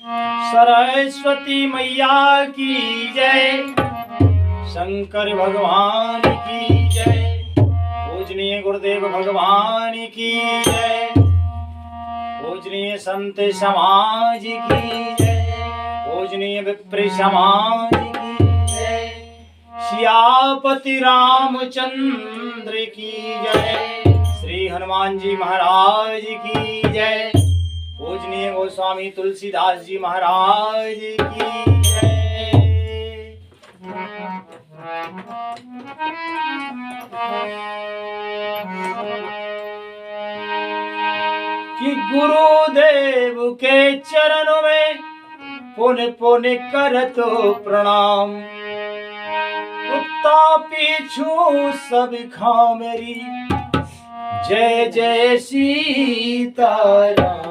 सरस्वती मैया की जय, शंकर भगवान की जय, पूजनीय गुरुदेव भगवान की जय, पूजनीय संत समाज की जय, पूजनीय विप्र समाज की जय, सियापति रामचंद्र की जय, श्री हनुमान जी महाराज की जय, पूजनीय गोस्वामी तुलसीदास जी महाराज की जय। कि गुरुदेव के चरणों में पुन पुन करतो प्रणाम, कुत्ता पीछू सब खा मेरी, जय जय सीताराम।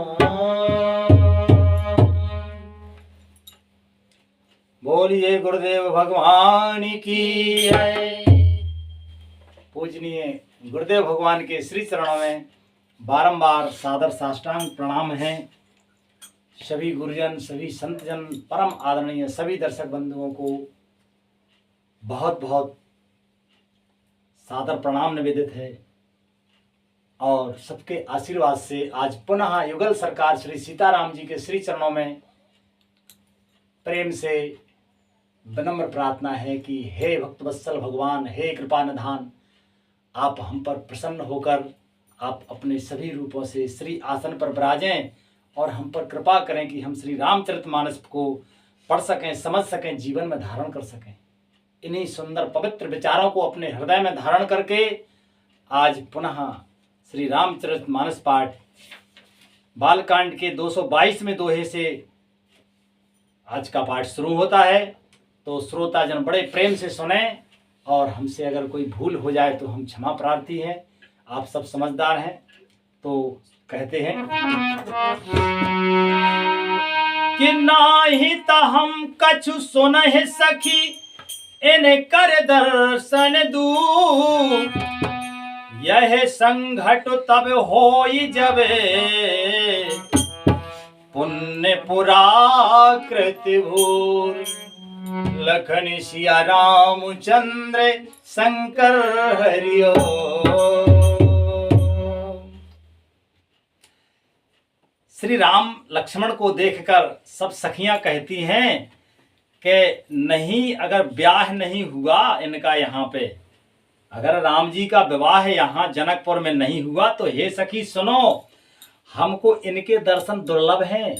बोलिए गुरुदेव भगवान की जय। पूजनीय गुरुदेव भगवान के श्री चरणों में बारंबार सादर साष्टांग प्रणाम है। सभी गुरुजन, सभी संतजन, परम आदरणीय सभी दर्शक बंधुओं को बहुत बहुत सादर प्रणाम निवेदित है। और सबके आशीर्वाद से आज पुनः युगल सरकार श्री सीताराम जी के श्री चरणों में प्रेम से विनम्र प्रार्थना है कि हे भक्तवत्सल भगवान, हे कृपा निधान, आप हम पर प्रसन्न होकर आप अपने सभी रूपों से श्री आसन पर विराजें और हम पर कृपा करें कि हम श्री रामचरितमानस को पढ़ सकें, समझ सकें, जीवन में धारण कर सकें। इन्हीं सुंदर पवित्र विचारों को अपने हृदय में धारण करके आज पुनः श्री रामचरितमानस पाठ बालकांड के 222वें दोहे से आज का पाठ शुरू होता है। तो श्रोता जन बड़े प्रेम से सुने और हमसे अगर कोई भूल हो जाए तो हम क्षमा प्रार्थी हैं। आप सब समझदार हैं तो कहते हैं कि नाही ता हम कछु सुनहि सखी, इन कर दर्शन दू, यह संघट तब होई जबे, पुण्य पुराकृति भूर, लखन सिया रामचंद्र शंकर हरिओ। श्री राम लक्ष्मण को देखकर सब सखियां कहती हैं कि नहीं, अगर ब्याह नहीं हुआ इनका यहाँ पे, अगर राम जी का विवाह यहाँ जनकपुर में नहीं हुआ तो हे सखी सुनो, हमको इनके दर्शन दुर्लभ हैं।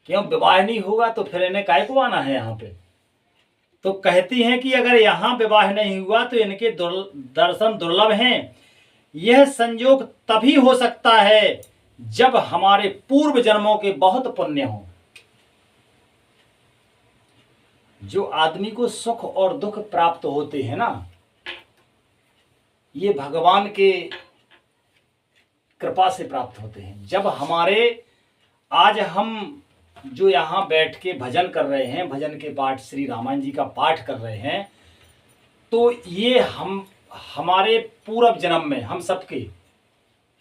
क्यों विवाह नहीं होगा तो फिर इन्हें काय को आना है यहाँ पे। तो कहती हैं कि अगर यहाँ विवाह नहीं हुआ तो इनके दर्शन दुर्लभ हैं। यह संयोग तभी हो सकता है जब हमारे पूर्व जन्मों के बहुत पुण्य हो। जो आदमी को सुख और दुख प्राप्त होते हैं ना, ये भगवान के कृपा से प्राप्त होते हैं। जब हमारे आज हम जो यहाँ बैठ के भजन कर रहे हैं, भजन के पाठ श्री रामायण जी का पाठ कर रहे हैं, तो ये हमारे पूर्व जन्म में, हम सबके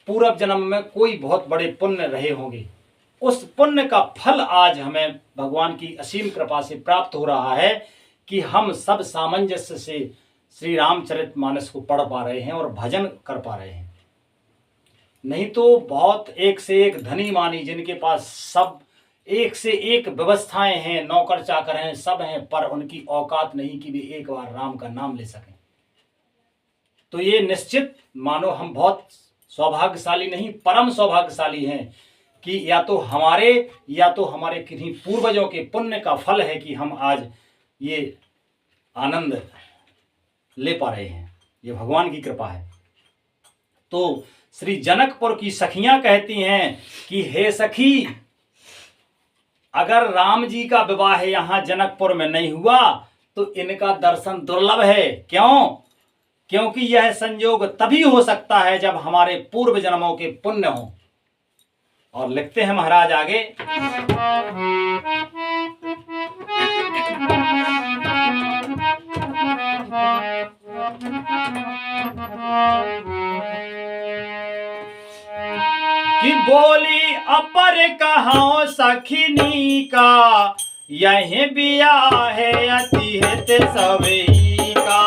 पूर्व जन्म में कोई बहुत बड़े पुण्य रहे होंगे। उस पुण्य का फल आज हमें भगवान की असीम कृपा से प्राप्त हो रहा है कि हम सब सामंजस्य से श्री रामचरितमानस को पढ़ पा रहे हैं और भजन कर पा रहे हैं। नहीं तो बहुत एक से एक धनी मानी, जिनके पास सब एक से एक व्यवस्थाएं हैं, नौकर चाकर हैं, सब हैं, पर उनकी औकात नहीं कि वे एक बार राम का नाम ले सकें। तो ये निश्चित मानो हम बहुत सौभाग्यशाली नहीं, परम सौभाग्यशाली हैं कि या तो हमारे किन्हीं पूर्वजों के पुण्य का फल है कि हम आज ये आनंद ले पा रहे हैं। ये भगवान की कृपा है। तो श्री जनकपुर की सखियां कहती हैं कि हे सखी, अगर राम जी का विवाह यहाँ जनकपुर में नहीं हुआ तो इनका दर्शन दुर्लभ है। क्यों? क्योंकि यह संयोग तभी हो सकता है जब हमारे पूर्व जन्मों के पुण्य हो। और लिखते हैं महाराज आगे, कि बोली अपर कहाँ सखिनी का, यही बिया है अति हित सभी का।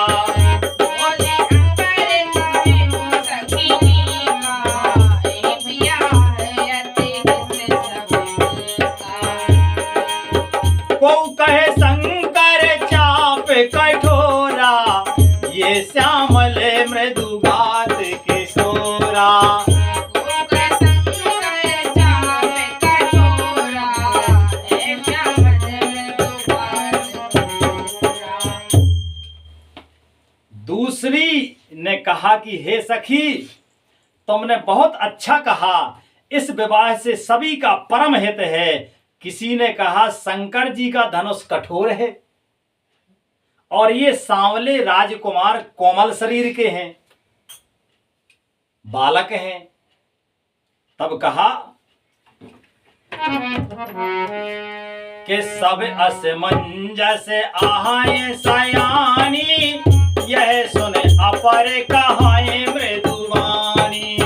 को कहे शंकर चाप कठोरा, ये श्यामल मृदु गात किशोरा। दूसरी ने कहा कि हे सखी, तुमने बहुत अच्छा कहा, इस विवाह से सभी का परम हित है। किसी ने कहा शंकर जी का धनुष कठोर है और ये सांवले राजकुमार कोमल शरीर के हैं, बालक हैं। तब कहा कि सब असमंजस आहाए सयानी, यह सुने अपर कहाए मृदुवानी।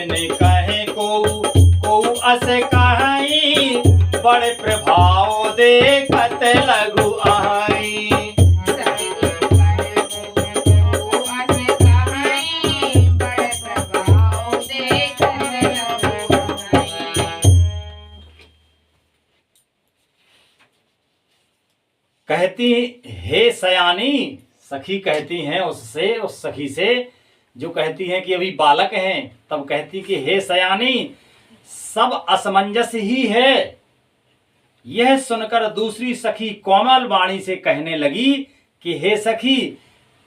ने कहे को अस कहाई, बड़े प्रभाव देखत लघु आई। कहती हे सयानी, सखी कहती हैं उससे, उस सखी से जो कहती हैं कि अभी बालक हैं। तब कहती कि हे सयानी, सब असमंजस ही है। यह सुनकर दूसरी सखी कोमल वाणी से कहने लगी कि हे सखी,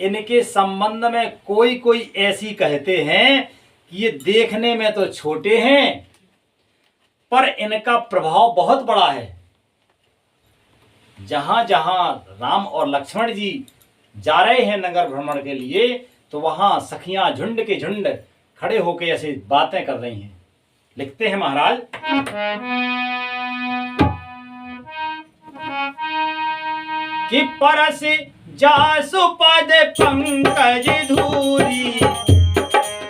इनके संबंध में कोई कोई ऐसी कहते हैं कि ये देखने में तो छोटे हैं पर इनका प्रभाव बहुत बड़ा है। जहां जहां राम और लक्ष्मण जी जा रहे हैं नगर भ्रमण के लिए, तो वहां सखियां झुंड के झुंड खड़े होकर ऐसी बातें कर रही हैं। लिखते हैं महाराज, कि परस जासु पद पंकज धूरी,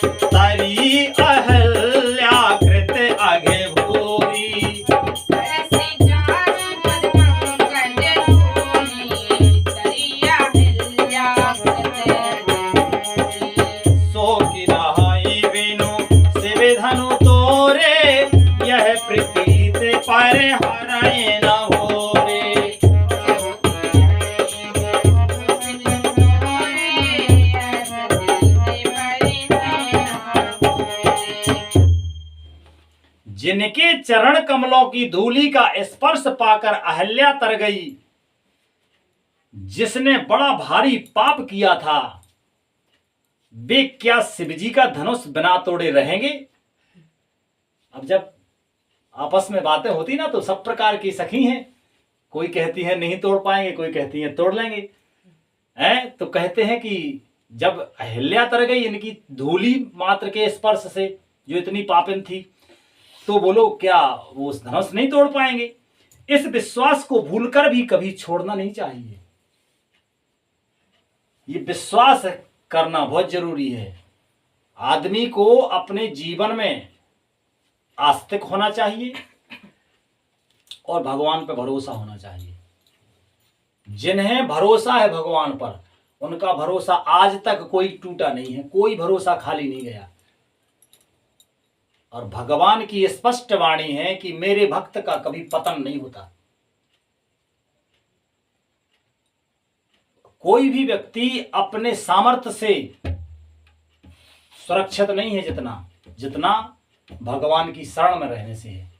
तरी अहल्याकृत अघे भूरी। पर हराए न हो रे। जिनके चरण कमलों की धूलि का स्पर्श पाकर अहल्या तर गई, जिसने बड़ा भारी पाप किया था, वे क्या शिवजी का धनुष बिना तोड़े रहेंगे? अब जब आपस में बातें होती ना, तो सब प्रकार की सखी हैं। कोई कहती है नहीं तोड़ पाएंगे, कोई कहती है तोड़ लेंगे। हैं तो कहते हैं कि जब अहिल्या तर गई इनकी धूली मात्र के स्पर्श से, जो इतनी पापिन थी, तो बोलो क्या वो उस धनुष नहीं तोड़ पाएंगे? इस विश्वास को भूलकर भी कभी छोड़ना नहीं चाहिए। ये विश्वास करना बहुत जरूरी है। आदमी को अपने जीवन में आस्तिक होना चाहिए और भगवान पर भरोसा होना चाहिए। जिन्हें भरोसा है भगवान पर, उनका भरोसा आज तक कोई टूटा नहीं है, कोई भरोसा खाली नहीं गया। और भगवान की स्पष्ट वाणी है कि मेरे भक्त का कभी पतन नहीं होता। कोई भी व्यक्ति अपने सामर्थ्य से सुरक्षित नहीं है जितना भगवान की शरण में रहने से है।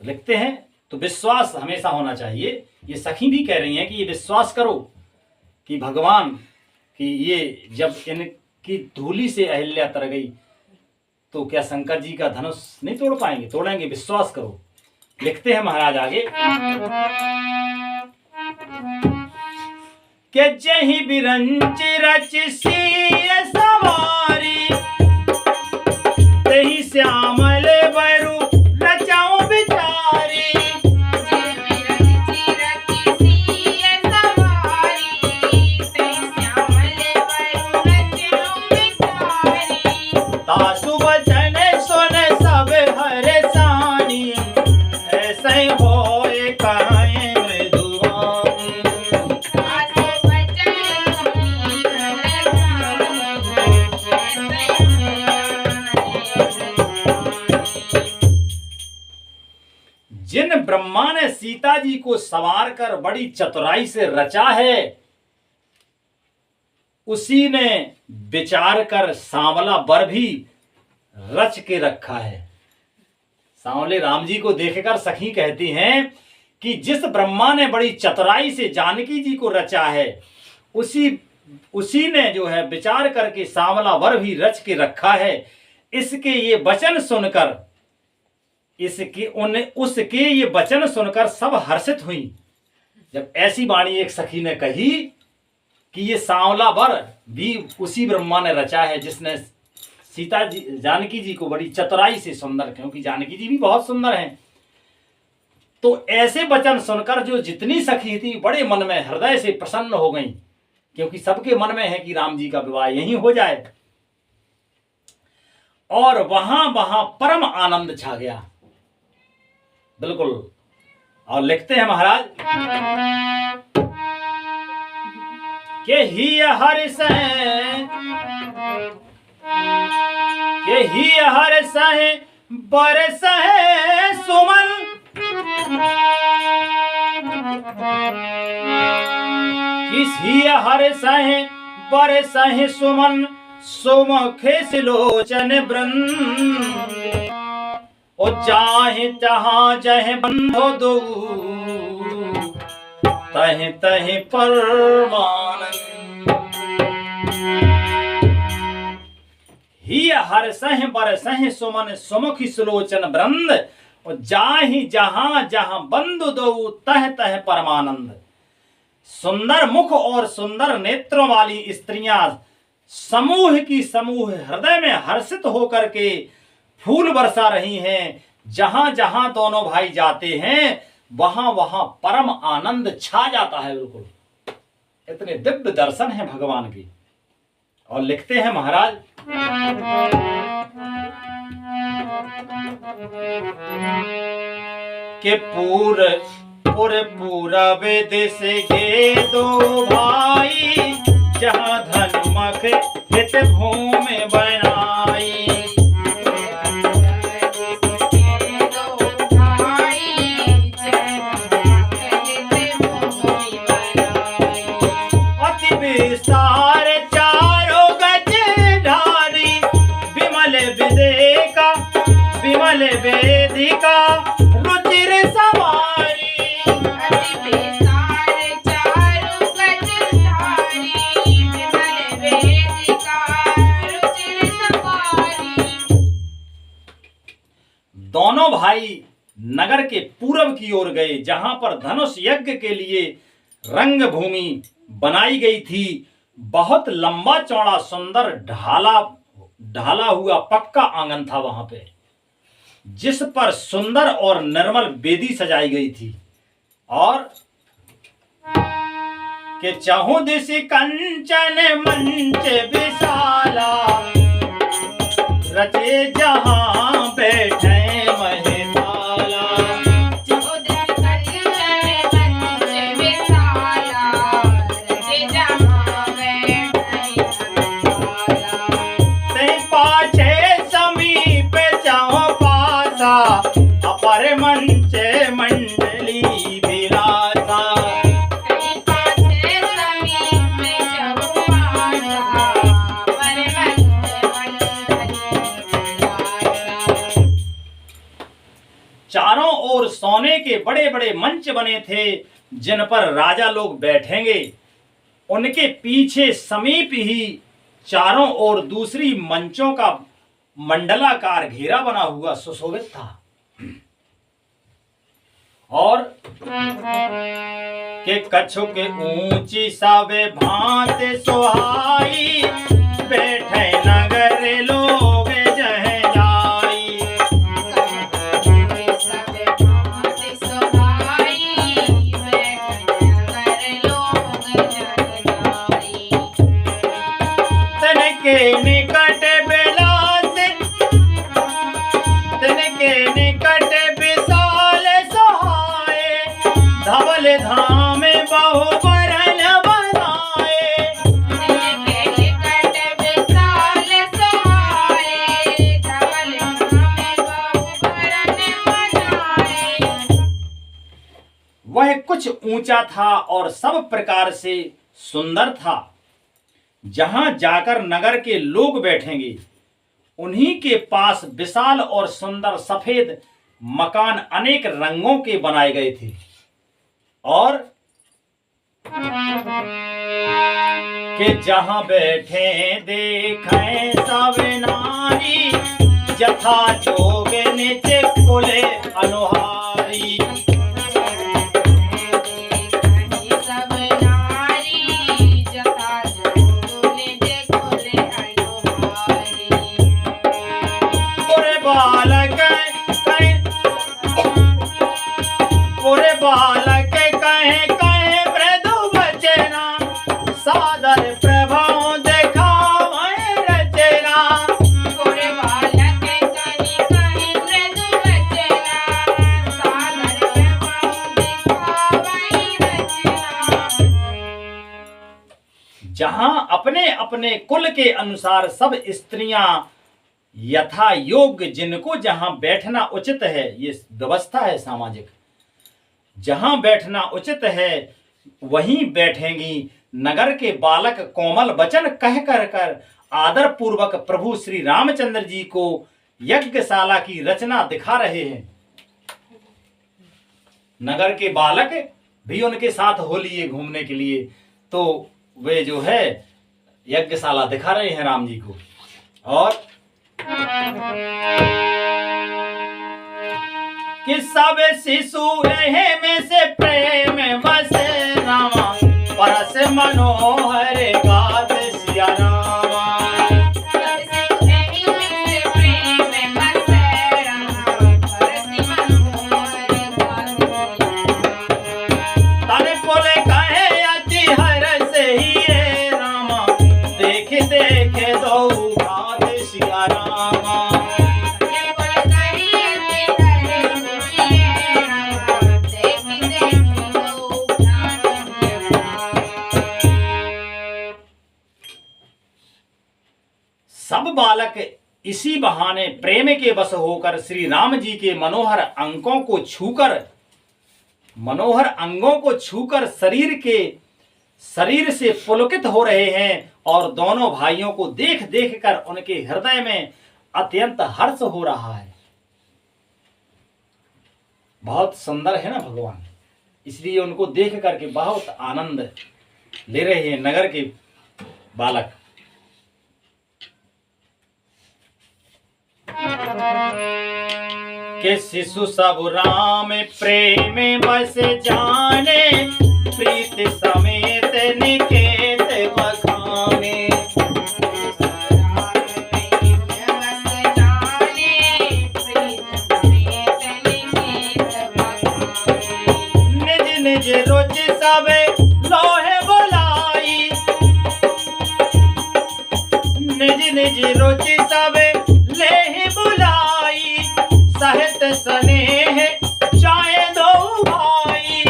लिखते हैं तो विश्वास हमेशा होना चाहिए। ये सखी भी कह रही हैं कि ये विश्वास करो कि भगवान की ये जब इनकी धूली से अहिल्या तर गई, तो क्या शंकर जी का धनुष नहीं तोड़ पाएंगे? तोड़ेंगे, विश्वास करो। लिखते हैं महाराज आगे, कि जही बिरंच रच सिय सवारी, तही श्यामल बरु रचाऊं बिचारी। जिसने सीता जी को संवार कर बड़ी चतुराई से रचा है, उसी ने विचार कर सांवला वर भी रच के रखा है। सांवले राम जी को देखकर सखी कहती हैं कि जिस ब्रह्मा ने बड़ी चतुराई से जानकी जी को रचा है, उसी ने जो है विचार करके सांवला वर भी रच के रखा है। इसके ये वचन सुनकर उसके ये वचन सुनकर सब हर्षित हुई। जब ऐसी वाणी एक सखी ने कही कि ये सांवला वर भी उसी ब्रह्मा ने रचा है जिसने सीता जी जानकी जी को बड़ी चतुराई से सुंदर, क्योंकि जानकी जी भी बहुत सुंदर हैं, तो ऐसे वचन सुनकर जो जितनी सखी थी बड़े मन में हृदय से प्रसन्न हो गई, क्योंकि सबके मन में है कि राम जी का विवाह यहीं हो जाए। और वहां परम आनंद छा गया, बिल्कुल। और लिखते हैं महाराज के ही हर्ष बरस है सुमन, किसी हर्ष बरस है सुमन, सुमुखे सिलोचन वृंद। ओ चाहे जहां जह बंधो दो, तह तह परमानंद। ही हर्षहि बरसहि सुमन, सुमुखि सुलोचन वृंद। और जाहि जहां जहां बंधु दो, तह तह परमानंद। सुंदर मुख और सुंदर नेत्रों वाली स्त्रियां समूह की समूह हृदय में हर्षित होकर के फूल बरसा रही हैं। जहां जहां दोनों भाई जाते हैं वहां परम आनंद छा जाता है, बिल्कुल। इतने दिव्य दर्शन हैं भगवान की। और लिखते हैं महाराज के पूरब देश के दो भाई, जहां धनुमख हित भूमि बनाई। अति विस्तार चारों गज धारी, विमल वेदिका रुचिर सवारी। दोनों भाई नगर के पूर्व की ओर गए, जहां पर धनुष यज्ञ के लिए रंग भूमि बनाई गई थी। बहुत लंबा चौड़ा सुंदर ढाला हुआ पक्का आंगन था वहां पे, जिस पर सुंदर और निर्मल वेदी सजाई गई थी। और के चाहू दिश कंचन मंच विशाला, रचे जहां बैठे महिपाला। अपर मंच मंडली विलासा, चारों ओर सोने के बड़े बड़े मंच बने थे, जिन पर राजा लोग बैठेंगे। उनके पीछे समीप ही चारों ओर दूसरी मंचों का मंडलाकार घेरा बना हुआ सुशोभित था। और के कछु के ऊंची सावे भांत सोहाई, बैठे नगर लोग जह जाई। तनके निकट धवल धाम बहु बरन बनाए। ऊंचा था और सब प्रकार से सुंदर था। जहां जाकर नगर के लोग बैठेंगे उन्हीं के पास विशाल और सुंदर सफेद मकान अनेक रंगों के बनाए गए थे। और कि जहां बैठे देखें सब नारी, जथा जोग नीचे खोले अनुहारी। बालक कहे कहे मृदु बचना, सादर प्रभाव दिखावे रचना। गोरे बालक कहे कहे मृदु बचना, सादर प्रभाव दिखावे रचना। जहां अपने अपने कुल के अनुसार सब स्त्रियां यथा योग्य, जिनको जहां बैठना उचित है, ये व्यवस्था है सामाजिक, जहां बैठना उचित है वहीं बैठेंगी। नगर के बालक कोमल वचन कह कर आदर पूर्वक प्रभु श्री रामचंद्र जी को यज्ञशाला की रचना दिखा रहे हैं। नगर के बालक भी उनके साथ हो लिए घूमने के लिए, तो वे जो है यज्ञशाला दिखा रहे हैं राम जी को। और कि सब शिशु में से प्रेम बसे रामा, परस मनोहर गात सिया रामा। तन बोले कहे अति हर से ही रामा, देख देख दो गात सिया रामा। सब बालक इसी बहाने प्रेम के वश होकर श्री राम जी के मनोहर अंगों को छूकर शरीर से पुलकित हो रहे हैं। और दोनों भाइयों को देख देख कर उनके हृदय में अत्यंत हर्ष हो रहा है। बहुत सुंदर है ना भगवान, इसलिए उनको देख करके बहुत आनंद ले रहे हैं नगर के बालक। के शिशु सब राम प्रेम बस जाने, प्रीत समेत निकेत बखाने। निज निज रुचि सब लोहे बुलाई, निज निज रुचि सब ले बुलाई। सहित स्नेह चाहे दो भाई,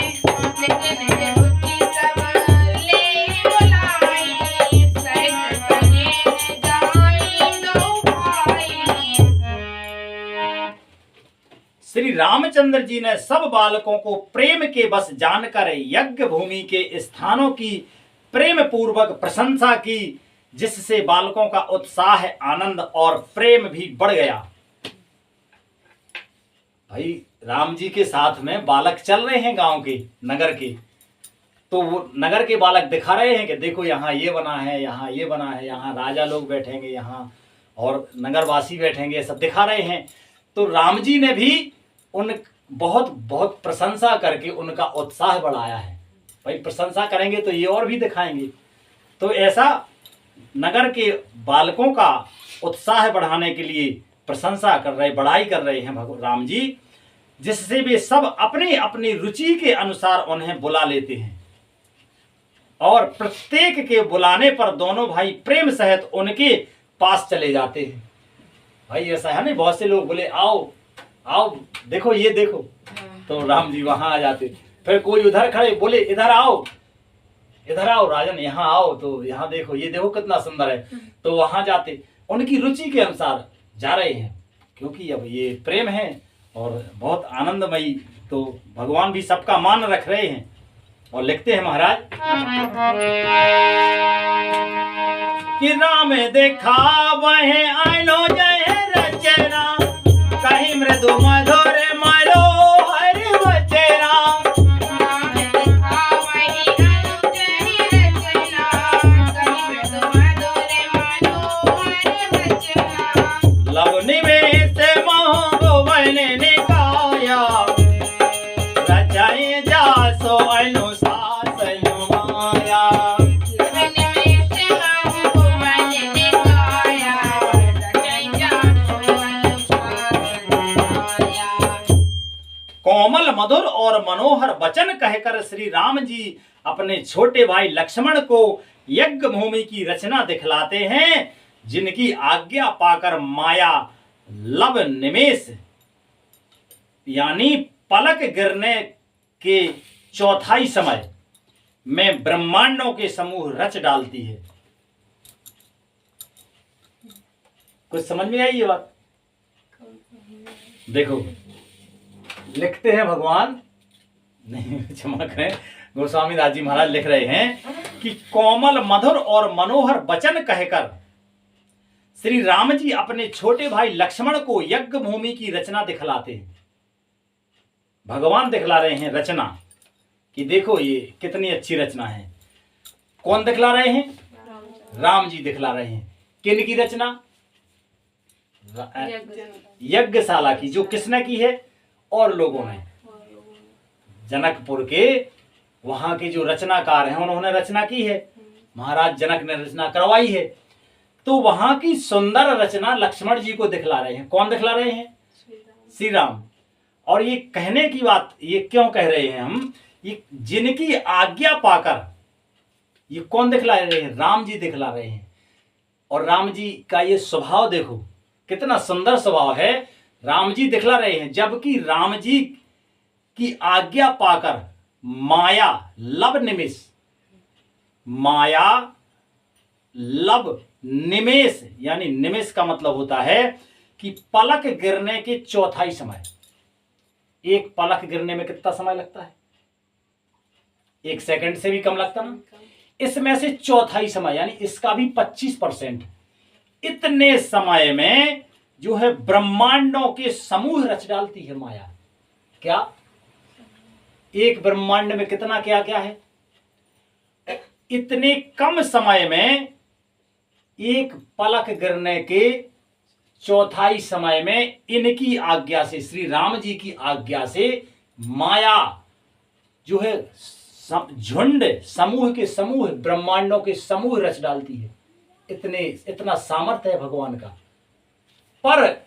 श्री रामचंद्र जी ने सब बालकों को प्रेम के बस जानकर यज्ञ भूमि के स्थानों की प्रेम पूर्वक प्रशंसा की, जिससे बालकों का उत्साह, आनंद और प्रेम भी बढ़ गया। भाई राम जी के साथ में बालक चल रहे हैं गांव के, नगर के, तो वो नगर के बालक दिखा रहे हैं कि देखो यहाँ ये बना है, यहाँ ये बना है, यहाँ राजा लोग बैठेंगे, यहाँ और नगरवासी बैठेंगे, सब दिखा रहे हैं। तो राम जी ने भी उन बहुत बहुत प्रशंसा करके उनका उत्साह बढ़ाया है। भाई प्रशंसा करेंगे तो ये और भी दिखाएंगे। तो ऐसा नगर के बालकों का उत्साह बढ़ाने के लिए प्रशंसा कर रहे, बढ़ाई कर रहे हैं भगवान राम जी, जिससे वे सब अपनी अपनी रुचि के अनुसार उन्हें बुला लेते हैं। और प्रत्येक के बुलाने पर दोनों भाई प्रेम सहित उनके पास चले जाते हैं। भाई ऐसा है नहीं, बहुत से लोग बोले आओ आओ देखो ये देखो, तो राम जी वहां आ जाते। फिर कोई उधर खड़े बोले इधर आओ राजन यहाँ आओ, तो यहाँ देखो ये देखो कितना सुंदर है, तो वहां जाते। उनकी रुचि के अनुसार जा रहे हैं, क्योंकि अब ये प्रेम है और बहुत आनंदमयी, तो भगवान भी सबका मान रख रहे हैं। और लिखते हैं महाराज कि राम देखा वह आनो जय रचना, कहीं मृदु मधुर मरो हर वचना। लव निवेश मोह भुवन निकाया, रचाए जासो अनुशासन माया। कोमल मधुर और मनोहर वचन कहकर श्री राम जी अपने छोटे भाई लक्ष्मण को यज्ञ भूमि की रचना दिखलाते हैं, जिनकी आज्ञा पाकर माया लब निमेष यानी पलक गिरने के चौथाई समय में ब्रह्मांडों के समूह रच डालती है। कुछ समझ में आई ये बात? देखो लिखते हैं भगवान, नहीं क्षमा करें, गोस्वामी दास जी महाराज लिख रहे हैं कि कोमल मधुर और मनोहर वचन कहकर श्री राम जी अपने छोटे भाई लक्ष्मण को यज्ञ भूमि की रचना दिखलाते हैं। भगवान दिखला रहे हैं रचना कि देखो ये कितनी अच्छी रचना है। कौन दिखला रहे हैं? राम जी दिखला रहे हैं। किन की रचना? यज्ञशाला की, जो किसने की है? और लोगों ने, जनकपुर के वहां के जो रचनाकार हैं उन्होंने रचना की है, महाराज जनक ने रचना करवाई है। तो वहां की सुंदर रचना लक्ष्मण जी को दिखला रहे हैं। कौन दिखला रहे हैं? श्री राम। और ये कहने की बात ये क्यों कह रहे हैं हम? ये जिनकी आज्ञा पाकर, ये कौन दिखला रहे हैं? राम जी दिखला रहे हैं। और राम जी का ये स्वभाव देखो कितना सुंदर स्वभाव है। राम जी दिखला रहे हैं, जबकि राम जी की आज्ञा पाकर माया लब निमेष, माया लब निमेष यानी निमेष का मतलब होता है कि पलक गिरने के चौथाई समय। एक पलक गिरने में कितना समय लगता है? 1 सेकंड से भी कम लगता ना। इसमें से चौथाई समय यानी इसका भी 25%, इतने समय में जो है ब्रह्मांडों के समूह रच डालती है माया। क्या एक ब्रह्मांड में कितना क्या क्या है? इतने कम समय में एक पलक गिरने के चौथाई समय में इनकी आज्ञा से, श्री राम जी की आज्ञा से माया जो है झुंड समूह के समूह ब्रह्मांडों के समूह रच डालती है। इतना सामर्थ्य है भगवान का। पर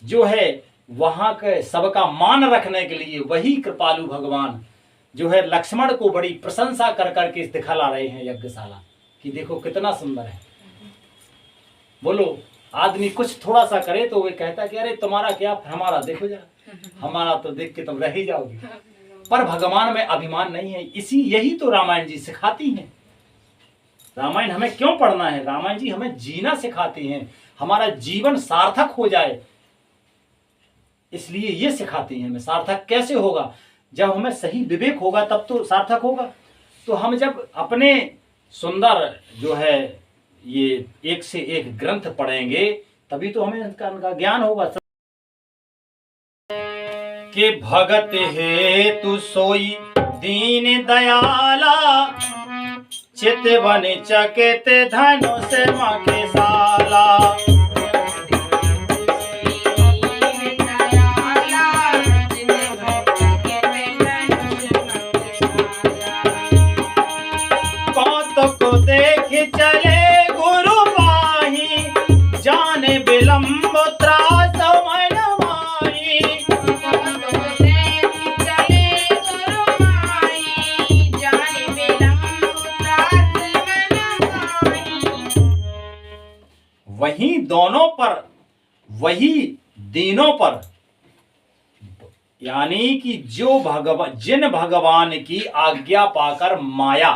जो है वहां के सबका मान रखने के लिए वही कृपालु भगवान जो है लक्ष्मण को बड़ी प्रशंसा कर करके दिखला रहे हैं यज्ञशाला कि देखो कितना सुंदर है। बोलो आदमी कुछ थोड़ा सा करे तो वे कहता कि अरे तुम्हारा क्या, हमारा देखो जरा, हमारा तो देख के तुम रह ही जाओगे। पर भगवान में अभिमान नहीं है। यही तो रामायण जी सिखाती हैं। रामायण हमें क्यों पढ़ना है? रामायण जी हमें जीना सिखाती हैं, हमारा जीवन सार्थक हो जाए, इसलिए ये सिखाती हैं हमें। सार्थक कैसे होगा? जब हमें सही विवेक होगा तब तो सार्थक होगा। तो हम जब अपने सुंदर जो है ये एक से एक ग्रंथ पढ़ेंगे तभी तो हमें इनका ज्ञान होगा। कि भगत हेतु सोई दीन दयाला, चितवन चकित धनुष मखसाला। कौतुक देख चले गुरु पाही, जाने विलंब त्रास मन माही। वही दोनों पर, वही दीनों पर, यानी कि जिन भगवान की आज्ञा पाकर माया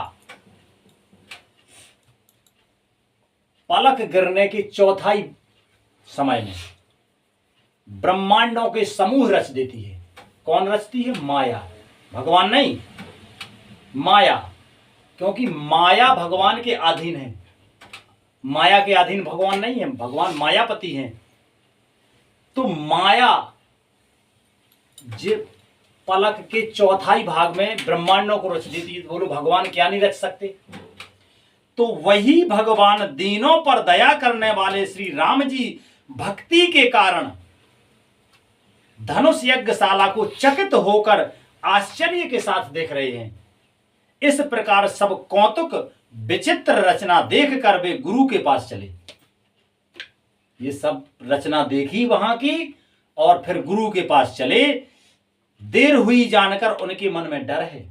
पलक गिरने की चौथाई समय में ब्रह्मांडों के समूह रच देती है। कौन रचती है? माया, भगवान नहीं। माया, क्योंकि माया भगवान के अधीन है। माया के अधीन भगवान नहीं है, भगवान मायापति हैं। तो माया जे पलक के चौथाई भाग में ब्रह्मांडों को रच देती है, तो बोलो भगवान क्या नहीं रच सकते। तो वही भगवान दीनों पर दया करने वाले श्री राम जी भक्ति के कारण धनुष यज्ञशाला को चकित होकर आश्चर्य के साथ देख रहे हैं। इस प्रकार सब कौतुक विचित्र रचना देखकर वे गुरु के पास चले। ये सब रचना देखी वहां की और फिर गुरु के पास चले। देर हुई जानकर उनके मन में डर है,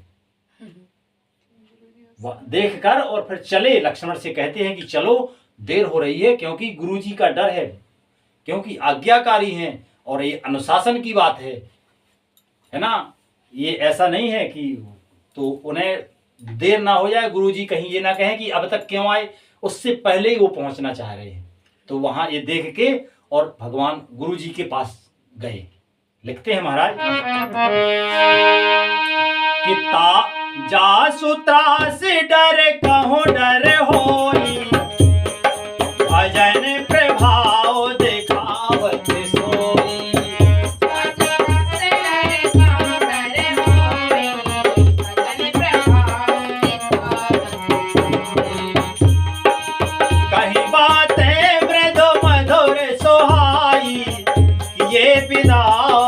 देखकर और फिर चले। लक्ष्मण से कहते हैं कि चलो, देर हो रही है, क्योंकि गुरु जी का डर है, क्योंकि आज्ञाकारी हैं और ये अनुशासन की बात है ना। ये ऐसा नहीं है कि तो उन्हें देर ना हो जाए, गुरु जी कहीं ये ना कहें कि अब तक क्यों आए, उससे पहले ही वो पहुंचना चाह रहे हैं। तो वहां ये देख के और भगवान गुरु जी के पास गए। लिखते हैं महाराज कि ता जासु त्रास डर कहो डर होई, भजन प्रभाव देखावत सोई। कहीं बातें मृद मधुर सोहाई, ये विदा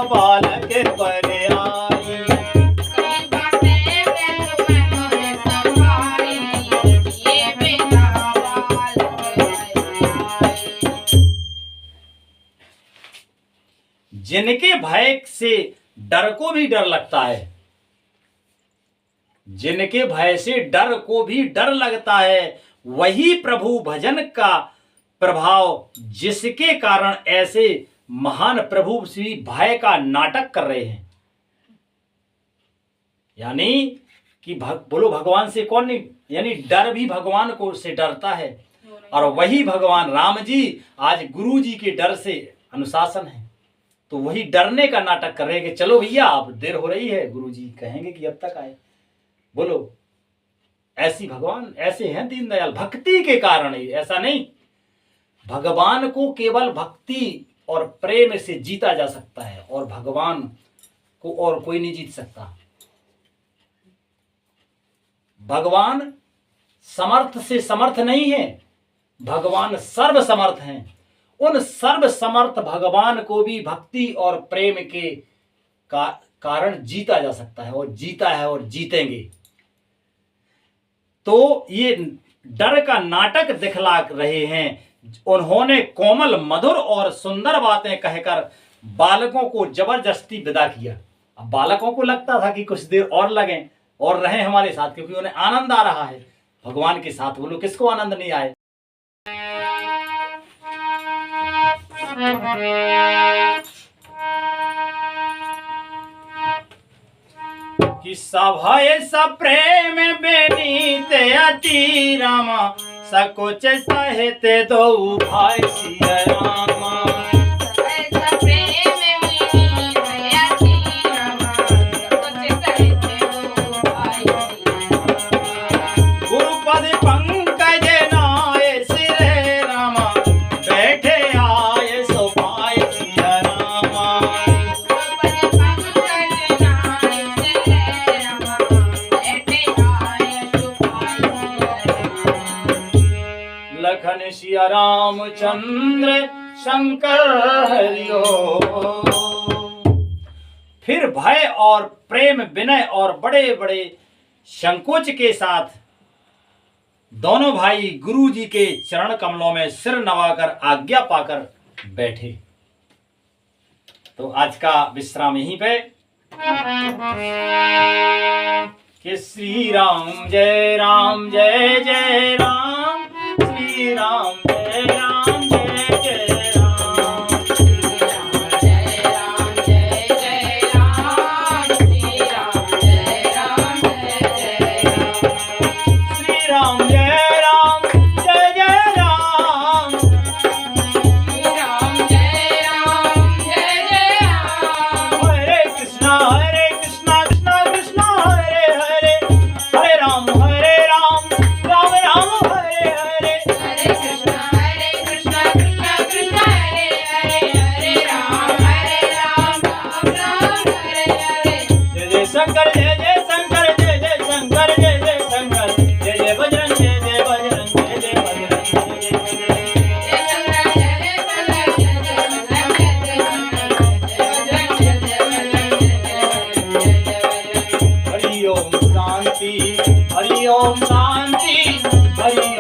बालक पर आई। जिनके भय से डर को भी डर लगता है, जिनके भय से डर को भी डर लगता है, वही प्रभु भजन का प्रभाव, जिसके कारण ऐसे महान प्रभु श्री भय का नाटक कर रहे हैं। यानी कि बोलो भगवान से कौन नहीं, यानी डर भी भगवान को से डरता है। और वही भगवान राम जी आज गुरु जी के डर से अनुशासन है, तो वही डरने का नाटक कर रहे हैं कि चलो भैया अब देर हो रही है, गुरु जी कहेंगे कि अब तक आए। बोलो ऐसी भगवान ऐसे हैं दीनदयाल, भक्ति के कारण ही, ऐसा नहीं। भगवान को केवल भक्ति और प्रेम से जीता जा सकता है, और भगवान को और कोई नहीं जीत सकता। भगवान समर्थ से समर्थ नहीं है, भगवान सर्व समर्थ हैं। उन सर्व समर्थ भगवान को भी भक्ति और प्रेम के कारण जीता जा सकता है, और जीता है और जीतेंगे। तो ये डर का नाटक दिखला रहे हैं। उन्होंने कोमल मधुर और सुंदर बातें कहकर बालकों को जबरदस्ती विदा किया। अब बालकों को लगता था कि कुछ देर और लगें और रहें हमारे साथ, क्योंकि उन्हें आनंद आ रहा है भगवान के साथ। बोलो किसको आनंद नहीं आए। कि सभय सप्रेम बेनीत अति रामा, सकुच सहित दो भाई सिया रामा। गुरुपद पंकज नाय सिरे रामा, बैठे आए सो पाए सिया रामा। लखन सिया रामचंद्र शंकर हरिओ। फिर भय और प्रेम, विनय और बड़े बड़े संकोच के साथ दोनों भाई गुरु जी के चरण कमलों में सिर नवाकर आज्ञा पाकर बैठे। तो आज का विश्राम यहीं पे कि श्री राम जय जय राम, श्री राम जय राम जय जय राम, श्री राम जय राम, श्री राम जय राम जय जय राम, श्री राम जय राम जय जय राम, श्री राम जय राम जय जय राम। हरे कृष्णा कृष्णा कृष्णा हरे हरे, हरे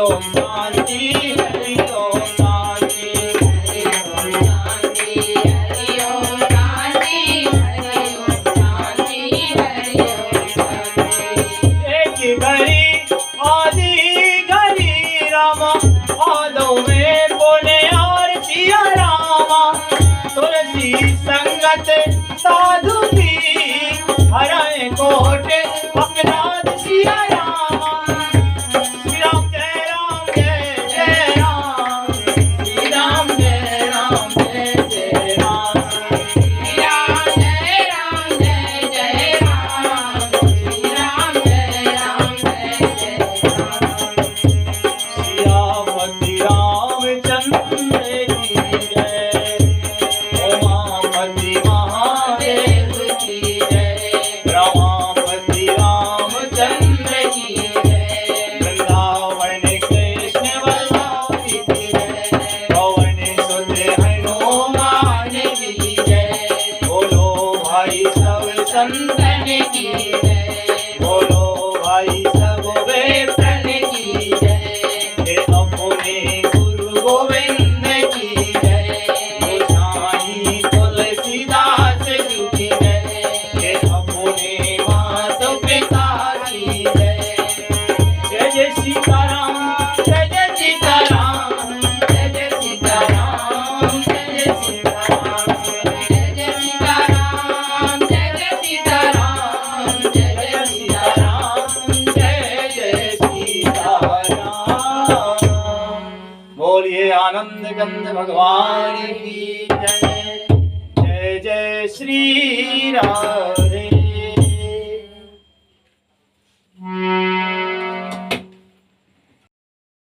ओम शांति, हरि ओम शांति, हरि ओम शांति, हरि ओम शांति, हरि ओम शांति, हरि ओम शांति। एक घड़ी आदि घड़ी रामा, आदो में बोले और सिया रामा, तुलसी संगत साधु की हराए कोट अपराध सिया रामा। श्री राम जय राम जय जय राम, श्री राम जय राम जय जय राम, श्री राम जय राम जय जय राम, श्री राम जय राम जय जय राम। सियापति रामचंद्र की जय, उमापति महादेव की जय, रमापति रामचंद्र की जय, वृंदावन कृष्ण बलराम की जय, पवन सुत हनुमान की जय, बोलो भाई सब संतन की जय, बोलो भाई सब वेतन की जय, हे अपने गुरु गोविंद की जय, गोसाई तुलसीदास जी की जय, हे अपने माता पिता की जय। जय जय सीताराम, जय जय सीताराम, जय जय सीताराम, जय जय सीताराम, जय जय सीताराम, जय जय सीताराम, जय जय सीताराम, जय जय सीताराम। बोलिए आनंद कंद भगवान की जय, जय जय श्री राम।